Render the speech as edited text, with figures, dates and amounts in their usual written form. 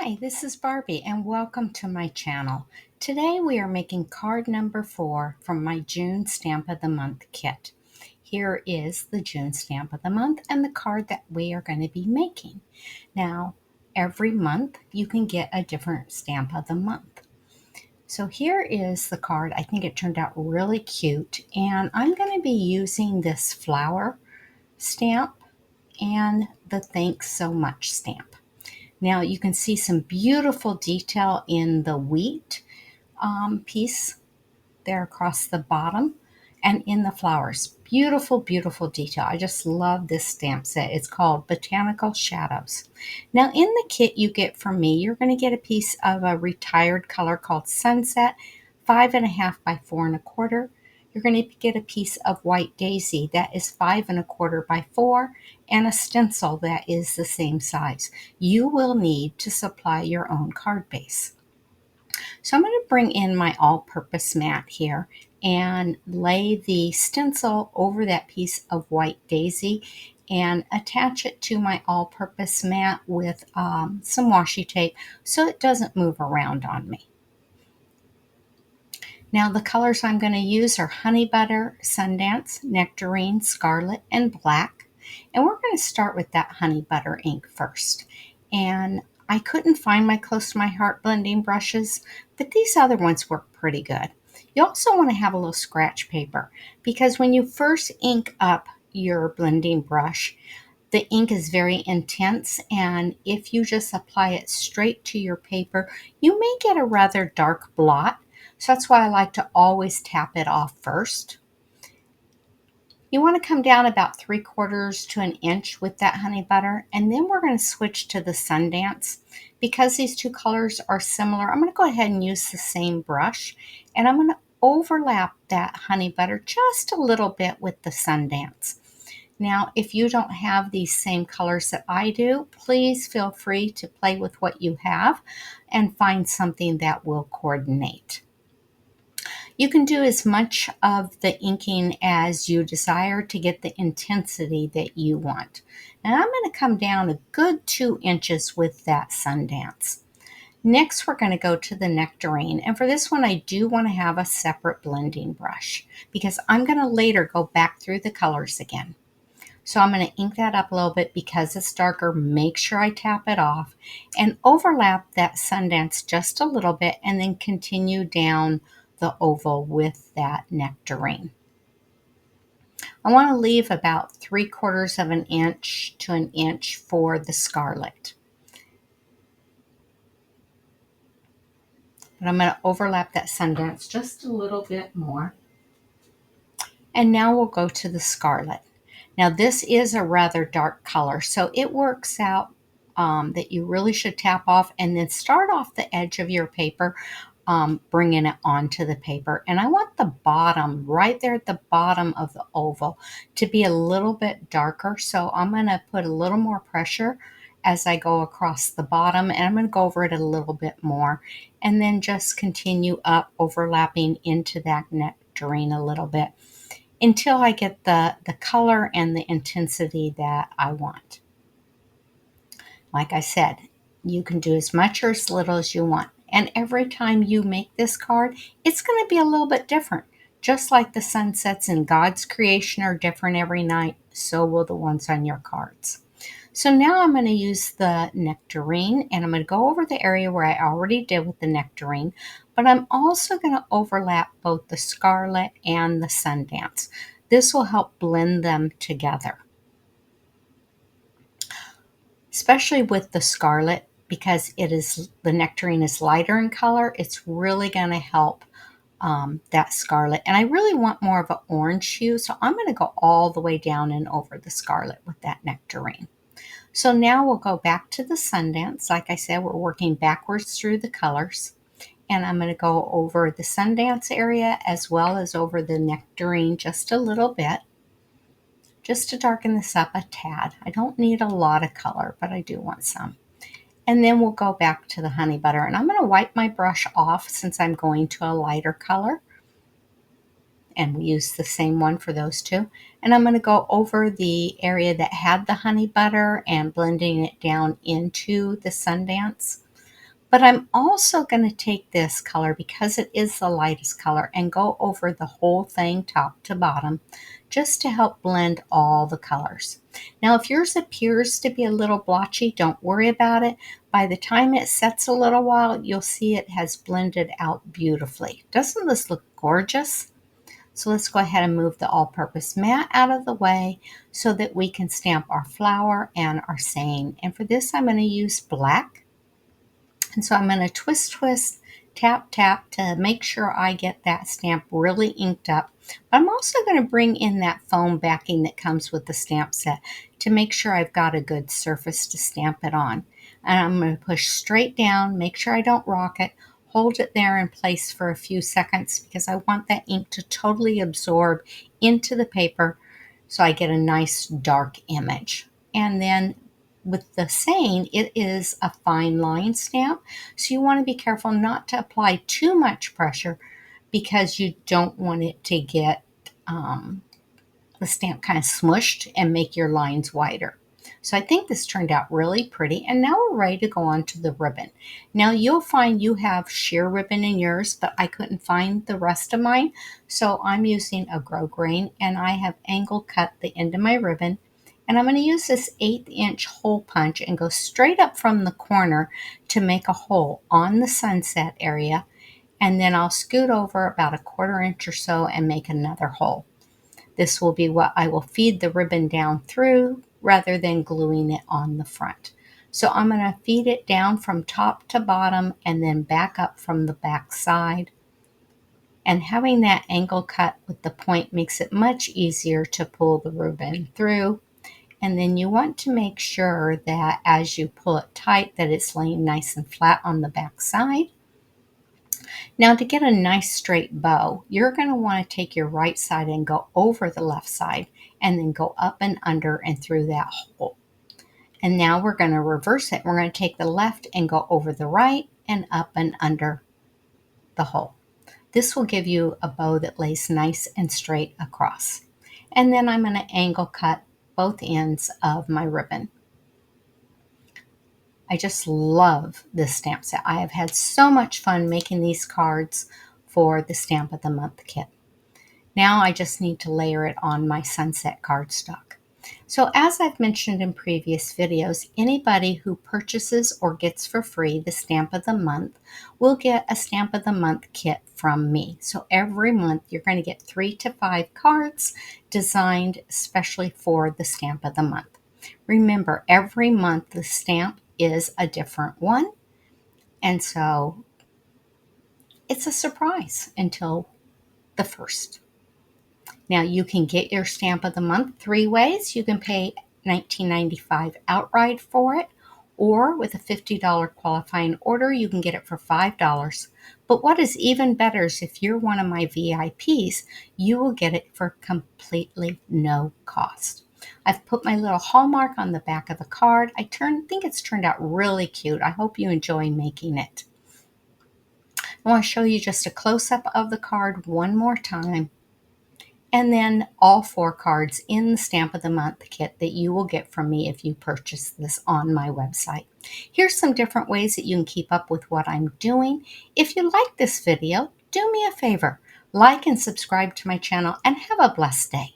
Hi, this is Barbie and welcome to my channel. Today we are making card number 4 from my June Stamp of the Month kit. Here is the June Stamp of the Month and the card that we are going to be making. Now, every month you can get a different Stamp of the Month. So here is the card. I think it turned out really cute, and I'm going to be using this flower stamp and the Thanks So Much stamp. Now you can see some beautiful detail in the wheat piece there across the bottom and in the flowers. Beautiful, beautiful detail. I just love this stamp set. It's called Botanical Shadows. Now in the kit you get from me, you're going to get a piece of a retired color called Sunset, 5.5 by 4.25. You're going to get a piece of White Daisy that is 5.25 by 4 and a stencil that is the same size. You will need to supply your own card base. So I'm going to bring in my all-purpose mat here and lay the stencil over that piece of White Daisy and attach it to my all-purpose mat with some washi tape so it doesn't move around on me. Now the colors I'm going to use are Honey Butter, Sundance, Nectarine, Scarlet, and Black. And we're going to start with that Honey Butter ink first. And I couldn't find my Close to My Heart blending brushes, but these other ones work pretty good. You also want to have a little scratch paper because when you first ink up your blending brush, the ink is very intense, and if you just apply it straight to your paper, you may get a rather dark blot. So that's why I like to always tap it off first. You want to come down about 3/4 to an inch with that honey butter, and then we're going to switch to the Sundance. Because these two colors are similar, I'm going to go ahead and use the same brush, and I'm going to overlap that honey butter just a little bit with the Sundance. Now, if you don't have these same colors that I do, please feel free to play with what you have and find something that will coordinate. You can do as much of the inking as you desire to get the intensity that you want. And I'm going to come down a good 2 inches with that Sundance. Next, we're going to go to the Nectarine. And for this one, I do want to have a separate blending brush because I'm going to later go back through the colors again. So I'm going to ink that up a little bit because it's darker. Make sure I tap it off and overlap that Sundance just a little bit and then continue down the oval with that Nectarine. I want to leave about 3/4 of an inch to an inch for the Scarlet. But I'm going to overlap that Sundance just a little bit more. And now we'll go to the Scarlet. Now this is a rather dark color, so it works out that you really should tap off and then start off the edge of your paper, bringing it onto the paper. And I want the bottom, right there at the bottom of the oval, to be a little bit darker. So I'm going to put a little more pressure as I go across the bottom, and I'm going to go over it a little bit more. And then just continue up, overlapping into that Nectarine a little bit until I get the color and the intensity that I want. Like I said, you can do as much or as little as you want. And every time you make this card, it's going to be a little bit different. Just like the sunsets in God's creation are different every night, so will the ones on your cards. So now I'm going to use the Nectarine, and I'm going to go over the area where I already did with the Nectarine, but I'm also going to overlap both the Scarlet and the Sundance. This will help blend them together. Especially with the Scarlet, because the Nectarine is lighter in color, it's really going to help that Scarlet. And I really want more of an orange hue, so I'm going to go all the way down and over the Scarlet with that Nectarine. So now we'll go back to the Sundance. Like I said, we're working backwards through the colors. And I'm going to go over the Sundance area as well as over the Nectarine just a little bit, just to darken this up a tad. I don't need a lot of color, but I do want some. And then we'll go back to the Honey Butter. And I'm going to wipe my brush off since I'm going to a lighter color. And we use the same one for those two. And I'm going to go over the area that had the honey butter and blending it down into the Sundance. But I'm also going to take this color, because it is the lightest color, and go over the whole thing top to bottom just to help blend all the colors. Now, if yours appears to be a little blotchy, don't worry about it. By the time it sets a little while, you'll see it has blended out beautifully. Doesn't this look gorgeous? So let's go ahead and move the all-purpose mat out of the way so that we can stamp our flower and our saying. And for this, I'm going to use black. And so I'm going to twist, twist, tap, tap to make sure I get that stamp really inked up. But I'm also going to bring in that foam backing that comes with the stamp set to make sure I've got a good surface to stamp it on. And I'm going to push straight down, make sure I don't rock it, hold it there in place for a few seconds because I want that ink to totally absorb into the paper so I get a nice dark image. And then with the saying, it is a fine line stamp, so you want to be careful not to apply too much pressure because you don't want it to get the stamp kind of smushed and make your lines wider. So I think this turned out really pretty, and now we're ready to go on to the ribbon. Now you'll find you have sheer ribbon in yours, but I couldn't find the rest of mine, so I'm using a grosgrain, and I have angle cut the end of my ribbon. And I'm going to use this 1/8 inch hole punch and go straight up from the corner to make a hole on the sunset area. And then I'll scoot over about 1/4 inch or so and make another hole. This will be what I will feed the ribbon down through rather than gluing it on the front. So I'm going to feed it down from top to bottom and then back up from the back side. And having that angle cut with the point makes it much easier to pull the ribbon through. And then you want to make sure that as you pull it tight that it's laying nice and flat on the back side. Now to get a nice straight bow, you're going to want to take your right side and go over the left side and then go up and under and through that hole. And now we're going to reverse it. We're going to take the left and go over the right and up and under the hole. This will give you a bow that lays nice and straight across. And then I'm going to angle cut both ends of my ribbon. I just love this stamp set. I have had so much fun making these cards for the Stamp of the Month kit. Now I just need to layer it on my sunset cardstock. So as I've mentioned in previous videos, anybody who purchases or gets for free the Stamp of the Month will get a Stamp of the Month kit from me. So every month you're going to get 3 to 5 cards designed especially for the Stamp of the Month. Remember, every month the stamp is a different one, and so it's a surprise until the first. Now you can get your Stamp of the Month 3 ways. You can pay $19.95 outright for it, or with a $50 qualifying order, you can get it for $5. But what is even better is if you're one of my VIPs, you will get it for completely no cost. I've put my little hallmark on the back of the card. I think it's turned out really cute. I hope you enjoy making it. I want to show you just a close-up of the card one more time. And then all 4 cards in the Stamp of the Month kit that you will get from me if you purchase this on my website. Here's some different ways that you can keep up with what I'm doing. If you like this video, do me a favor, like and subscribe to my channel, and have a blessed day.